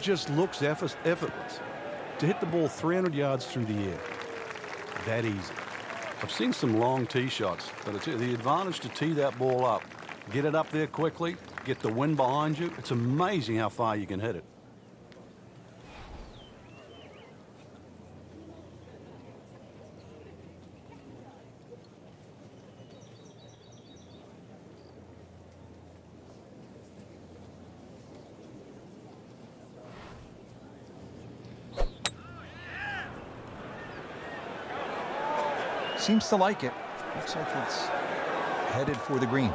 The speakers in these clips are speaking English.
Just looks effortless. To hit the ball 300 yards through the air, that easy. I've seen some long tee shots, but it's the advantage to tee that ball up, get it up there quickly, get the wind behind you. It's amazing how far you can hit it. Seems to like it. Looks like it's headed for the green.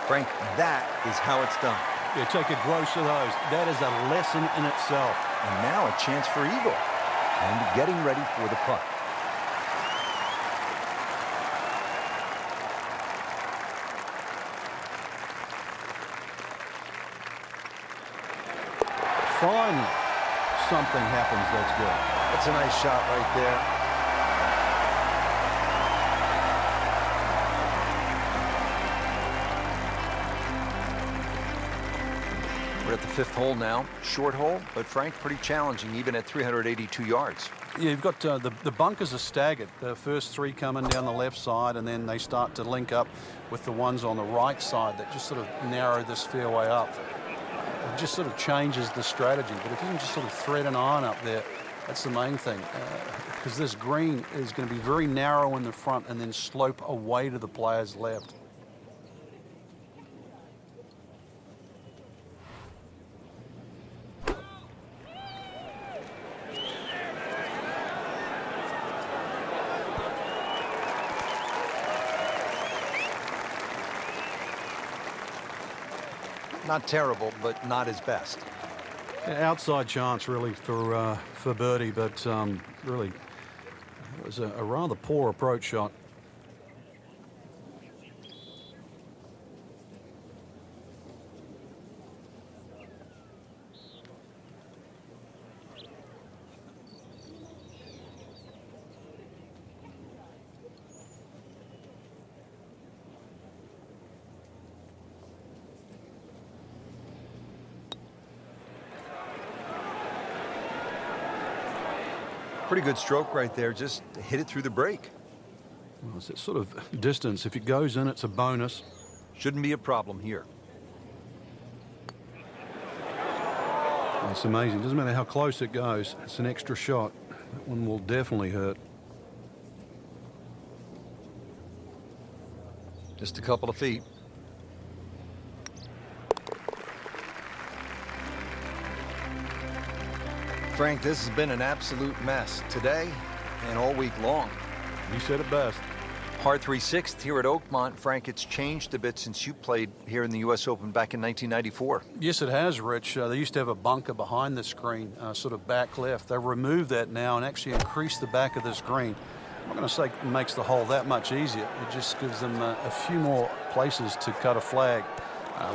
Frank, that is how it's done. Yeah, take a gross of those. That is a lesson in itself. And now a chance for eagle. And getting ready for the putt. Finally, something happens that's good. That's a nice shot right there. We're at the fifth hole now. Short hole, but Frank, pretty challenging even at 382 yards. Yeah, you've got the bunkers are staggered. The first three coming down the left side, and then they start to link up with the ones on the right side that just sort of narrow this fairway up. It just sort of changes the strategy. But if you can just sort of thread an iron up there, that's the main thing. Because this green is going to be very narrow in the front and then slope away to the player's left. Not terrible, but not his best. Outside chance, really, for birdie, but really, it was a rather poor approach shot. Pretty good stroke right there. Just hit it through the break. Well, it's that sort of distance. If it goes in, it's a bonus. Shouldn't be a problem here. It's amazing. Doesn't matter how close it goes. It's an extra shot. That one will definitely hurt. Just a couple of feet. Frank, this has been an absolute mess today and all week long. You said it best. Par 3 6th here at Oakmont. Frank, it's changed a bit since you played here in the U.S. Open back in 1994. Yes, it has, Rich. They used to have a bunker behind the screen, sort of back left. They've removed that now and actually increased the back of the screen. I'm not going to say it makes the hole that much easier. It just gives them a few more places to cut a flag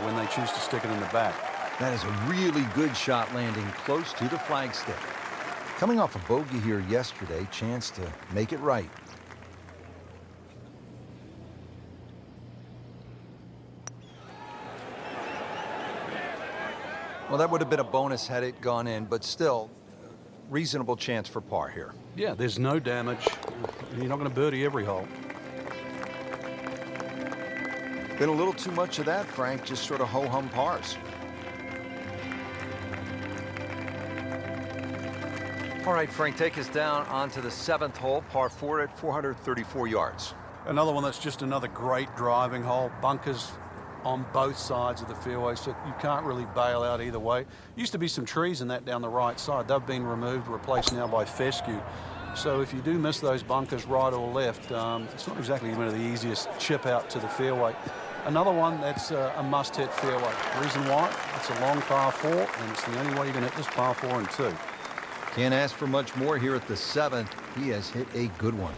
when they choose to stick it in the back. That is a really good shot landing close to the flagstick. Coming off a bogey here yesterday, chance to make it right. Well, that would have been a bonus had it gone in, but still, reasonable chance for par here. Yeah, there's no damage. You're not going to birdie every hole. Been a little too much of that, Frank, just sort of ho-hum pars. All right, Frank, take us down onto the seventh hole, par 4 at 434 yards. Another one that's just another great driving hole. Bunkers on both sides of the fairway, so you can't really bail out either way. Used to be some trees in that down the right side. They've been removed, replaced now by fescue. So if you do miss those bunkers right or left, it's not exactly one of the easiest chip out to the fairway. Another one that's a must-hit fairway. Reason why? It's a long par 4, and it's the only way you can hit this par 4 and 2. Can't ask for much more here at the seventh. He has hit a good one.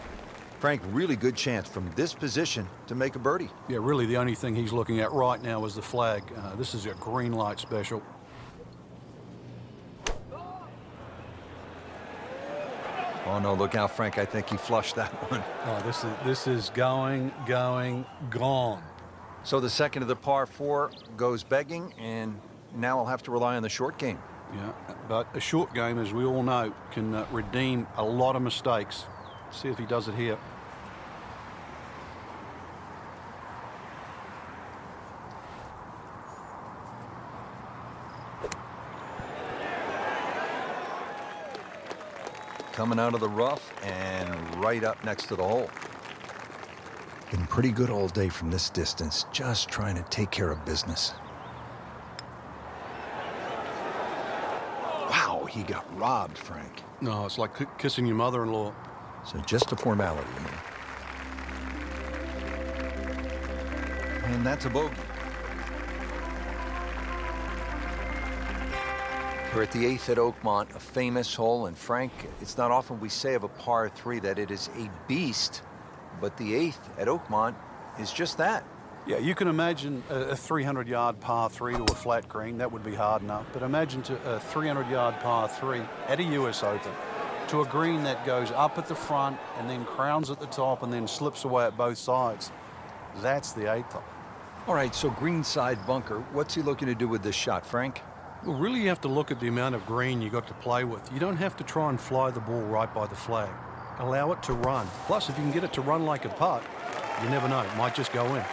Frank, really good chance from this position to make a birdie. Yeah, really the only thing he's looking at right now is the flag. This is a green light special. Oh, no, look out, Frank. I think he flushed that one. Oh, this is going, gone. So the second of the par 4 goes begging, and now I'll have to rely on the short game. Yeah, but a short game, as we all know, can redeem a lot of mistakes. See if he does it here. Coming out of the rough and right up next to the hole. Been pretty good all day from this distance, just trying to take care of business. Wow, he got robbed, Frank. No, it's like kissing your mother-in-law. So just a formality here. And that's a bogey. We're at the 8th at Oakmont, a famous hole. And Frank, it's not often we say of a par 3 that it is a beast, but the 8th at Oakmont is just that. Yeah, you can imagine a 300-yard par 3 to a flat green. That would be hard enough. But imagine a 300-yard par 3 at a US Open to a green that goes up at the front and then crowns at the top and then slips away at both sides. That's the 8th hole. All right, so greenside bunker. What's he looking to do with this shot, Frank? Well, really you have to look at the amount of green you got to play with. You don't have to try and fly the ball right by the flag. Allow it to run. Plus, if you can get it to run like a putt, you never know. It might just go in.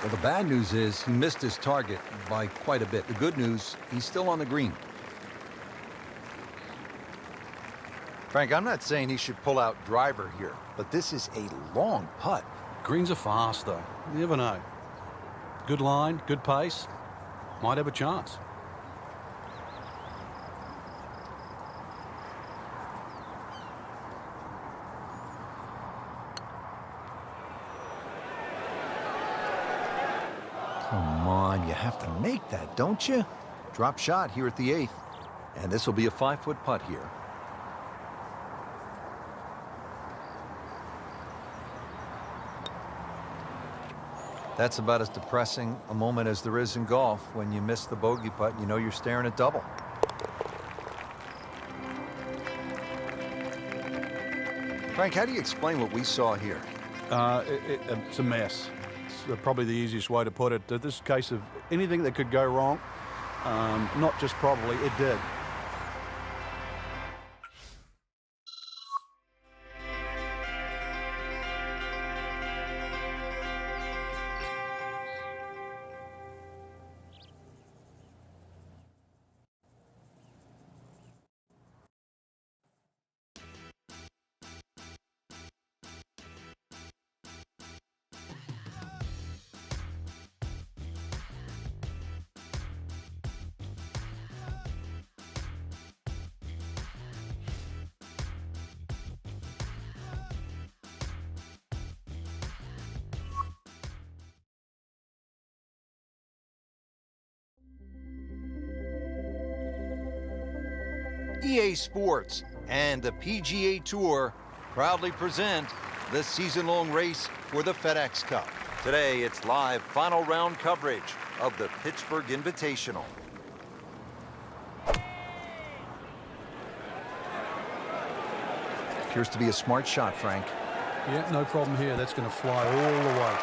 Well, the bad news is he missed his target by quite a bit. The good news, he's still on the green. Frank, I'm not saying he should pull out driver here, but this is a long putt. Greens are fast, though. You never know. Good line, good pace. Might have a chance. Come on, you have to make that, don't you? Drop shot here at the 8th. And this will be a 5-foot putt here. That's about as depressing a moment as there is in golf. When you miss the bogey putt, you know you're staring at double. Frank, how do you explain what we saw here? It's a mess. It's probably the easiest way to put it. This is a case of anything that could go wrong. Not just probably, it did. EA Sports and the PGA Tour proudly present the season-long race for the FedEx Cup. Today, it's live final round coverage of the Pittsburgh Invitational. Appears to be a smart shot, Frank. Yeah, no problem here. That's going to fly all the way.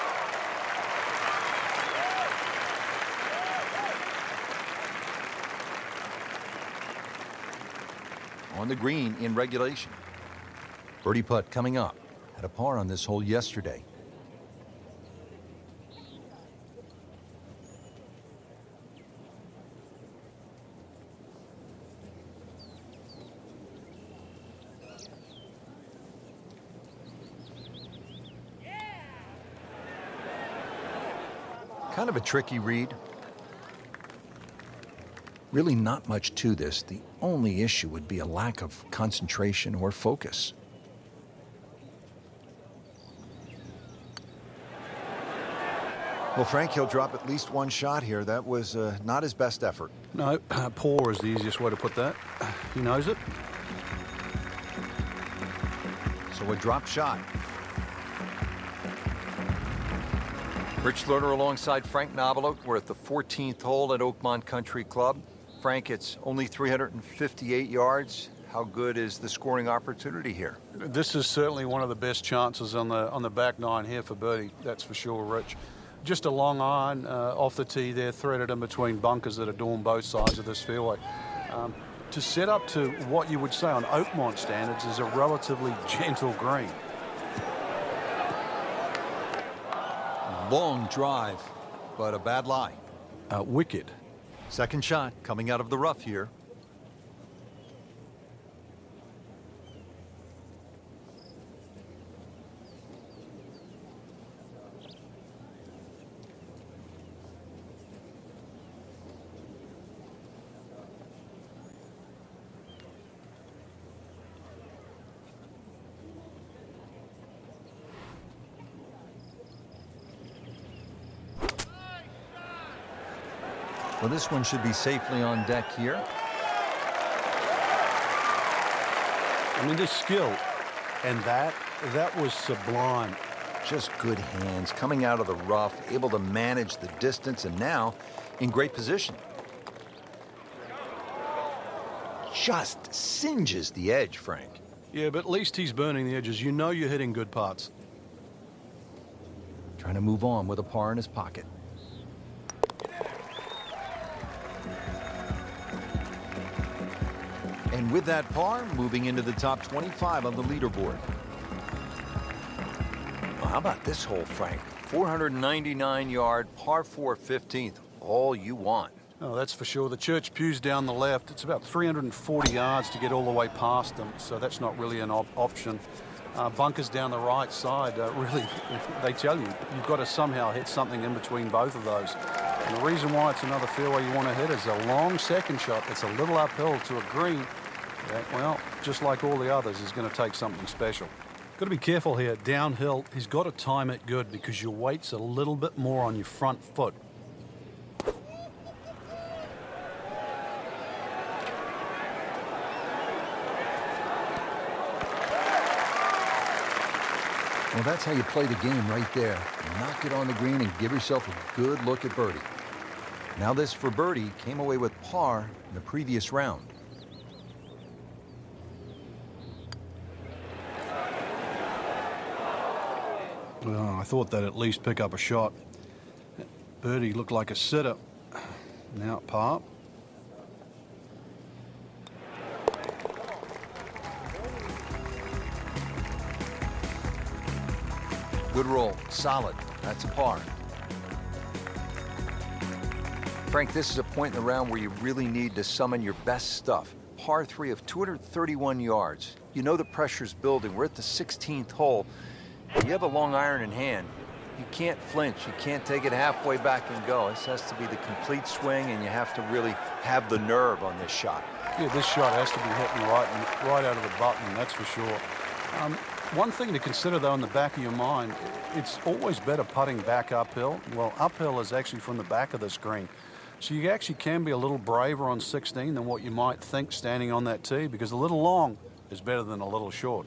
On the green in regulation. Birdie putt coming up. Had a par on this hole yesterday. Kind of a tricky read. Really not much to this. The only issue would be a lack of concentration or focus. Well, Frank, he'll drop at least one shot here. That was not his best effort. No, poor is the easiest way to put that. He knows it. So a drop shot. Rich Lerner alongside Frank Nobilo. We're at the 14th hole at Oakmont Country Club. Frank, it's only 358 yards. How good is the scoring opportunity here? This is certainly one of the best chances on the back nine here for birdie. That's for sure, Rich. Just a long iron off the tee there, threaded in between bunkers that adorn both sides of this fairway. To set up to what you would say on Oakmont standards is a relatively gentle green. Long drive, but a bad lie. Wicked. Second shot coming out of the rough here. Well, this one should be safely on deck here. I mean, this skill and that was sublime. Just good hands coming out of the rough, able to manage the distance, and now in great position. Just singes the edge, Frank. Yeah, but at least he's burning the edges. You know you're hitting good putts. Trying to move on with a par in his pocket. And with that par, moving into the top 25 on the leaderboard. Well, how about this hole, Frank? 499-yard, par 4 15th. All you want. Oh, that's for sure. The church pews down the left. It's about 340 yards to get all the way past them, so that's not really an option. Bunkers down the right side, really, they tell you, you've got to somehow hit something in between both of those. And the reason why it's another fairway you want to hit is a long second shot. It's a little uphill to a green. That, well, just like all the others, is going to take something special. Got to be careful here. Downhill, he's got to time it good because your weight's a little bit more on your front foot. Well, that's how you play the game right there. Knock it on the green and give yourself a good look at birdie. Now this for birdie came away with par in the previous round. Well, I thought they'd at least pick up a shot. Birdie looked like a sitter. Now at par. Good roll, solid. That's a par. Frank, this is a point in the round where you really need to summon your best stuff. Par 3 of 231 yards. You know the pressure's building. We're at the 16th hole. You have a long iron in hand. You can't flinch. You can't take it halfway back and go. This has to be the complete swing, and you have to really have the nerve on this shot. Yeah, this shot has to be hitting right out of the button, that's for sure. One thing to consider, though, in the back of your mind, it's always better putting back uphill. Well, uphill is actually from the back of the screen. So you actually can be a little braver on 16 than what you might think standing on that tee, because a little long is better than a little short.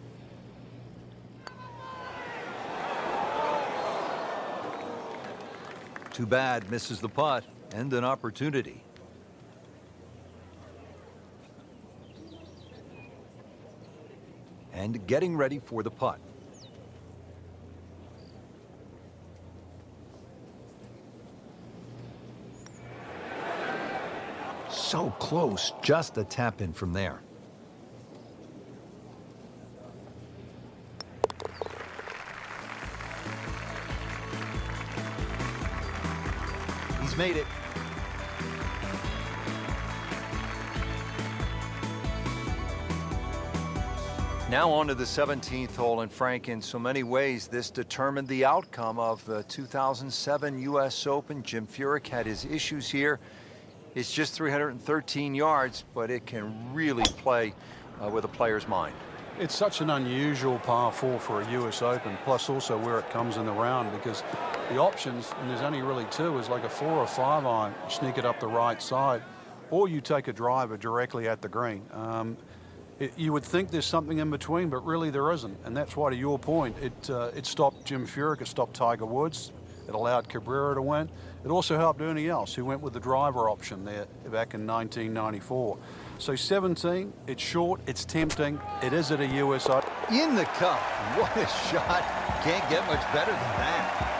Too bad, misses the putt and an opportunity. And getting ready for the putt. So close, just a tap in from there. He's made it. Now on to the 17th hole, and Frank, in so many ways, this determined the outcome of the 2007 U.S. Open. Jim Furyk had his issues here. It's just 313 yards, but it can really play with a player's mind. It's such an unusual par 4 for a U.S. Open, plus also where it comes in the round, because the options, and there's only really two, is like a 4 or 5 iron, sneak it up the right side, or you take a driver directly at the green. You would think there's something in between, but really there isn't. And that's why, to your point, it stopped Jim Furyk, it stopped Tiger Woods, it allowed Cabrera to win. It also helped Ernie Els, who went with the driver option there back in 1994. So 17, it's short, it's tempting, it is at a US Open. In the cup, what a shot. Can't get much better than that.